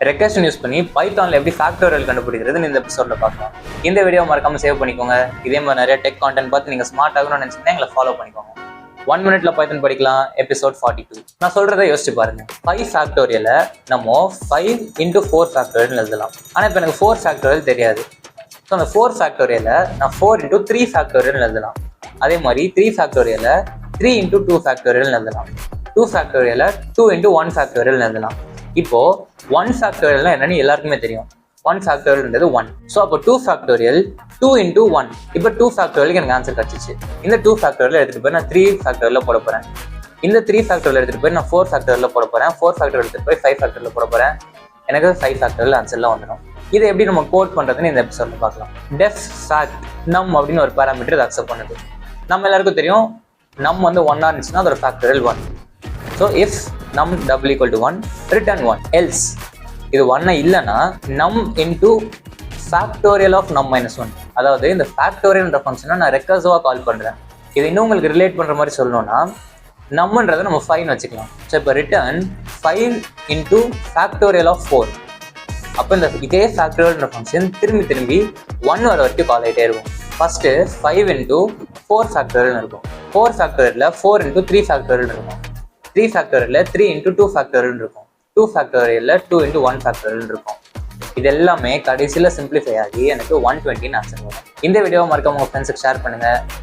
Recursion use பண்ணி பைத்தான்ல எப்படி factorial கண்டுபிடிக்கிறதுன்னு இந்த எபிசோட்ல பார்க்கலாம். இந்த வீடியோ மறக்காம சேவ் பண்ணிக்கோங்க. இதே மாதிரி நிறைய டெக் கான்டென்ட் பார்த்து நீங்க ஸ்மார்ட் ஆகணும்னு நினைச்சீங்கன்னா எங்களை ஃபாலோ பண்ணிக்கோங்க. 1 minute பைத்தன் படிக்கலாம். எபிசோட் 42. நான் சொல்றதை யோசிச்சு பாருங்க. 5 ஃபேக்டோரியலை நம்ம 5 into 4 ஃபேக்டோரியல் எழுதலாம். ஆனால் இப்போ எனக்கு 4 ஃபேக்டோரியல் தெரியாது. ஸோ அந்த 4 ஃபேக்டோரியலை நான் 4 into 3 ஃபேக்டோரியல் எழுதலாம். அதே மாதிரி 3 ஃபேக்டோரியலை 3 into 2 ஃபேக்டோரியல் எழுதலாம். 2 ஃபேக்டோரியலை 2 into 1 ஃபேக்டோரியல் எழுதலாம். இப்போ 1 ஃபேக்டோரியல்னா என்னன்னு எல்லாருக்குமே தெரியும். 1 ஃபேக்டோரியல்ன்றது 1. ஸோ அப்போ 2 ஃபேக்டோரியல் 2 into 1. இப்போ 2 ஃபேக்டோரியலுக்கு எனக்கு ஆன்சர் கிடச்சிச்சு. இந்த 2 ஃபேக்டோரியல் எடுத்துகிட்டு போய் நான் 3 ஃபேக்டோரியலில் போட போகிறேன். இந்த 3 ஃபேக்டோரியல் எடுத்துகிட்டு போய் நான் 4 ஃபேக்டோரியலில் போட போகிறேன். 4 ஃபேக்டோரியல் எடுத்துகிட்டு போய் 5 ஃபேக்டோரியலில் போட போகிறேன். எனக்கு 5 ஃபேக்டோரியல் ஆன்சர்லாம் வந்துடும். இதை எப்படி நம்ம கோட் பண்ணுறதுன்னு இந்த எபிசோட்ல பார்க்கலாம். டெஃப் ஃபேக்ட் நம் அப்படின்னு ஒரு பேராமீட்டர் இதை அக்செப்ட் பண்ணுது. நம்ம எல்லாருக்கும் தெரியும் நம் வந்து 1 இருந்துச்சுன்னா அதோட ஃபேக்டோரியல் 1. ஸோ இஃப் நம் double equal to 1 return 1. Else இது 1 இல்லைன்னா நம் இன்டூ ஃபேக்டோரியல் ஆஃப் நம் மைனஸ் 1. அதாவது இந்த ஃபேக்டோரியல்ன்ற ஃபங்க்ஷனை நான் ரெக்கர்சிவாக கால் பண்ணுறேன். இது இன்னும் உங்களுக்கு ரிலேட் பண்ணுற மாதிரி சொல்லணும்னா நம்மன்றதை நம்ம 5 வச்சுக்கலாம். ஸோ இப்போ ரிட்டர்ன் 5 இன்டூ ஃபேக்டோரியல் ஆஃப் 4. அப்போ இந்த இதே ஃபேக்டோரியல்ன்ற ஃபங்க்ஷன் திரும்பி 1 வர வரைக்கும் கால் ஆகிட்டே இருக்கும். ஃபர்ஸ்ட்டு 5 இன்டூ 4 ஃபேக்டோரியல் இருக்கும். 4 ஃபேக்டோரியலில் 4 இன்டூ 3 ஃபேக்டோரியல் இருக்கும். 3 ஃபேக்டோரியலில் 3 இன்டூ 2 ஃபேக்டோரியல் இருக்கும். 2 ஃபேக்டோரியலில் 2 இன்டூ 1 ஃபேக்டோரியல் இருக்கும். இது எல்லாமே கடைசியில் சிம்பிளிஃபை ஆகி எனக்கு 120 ஆன்சர் வரும். இந்த வீடியோவை மறக்காம உங்கள் ஃப்ரெண்ட்ஸுக்கு ஷேர் பண்ணுங்கள்.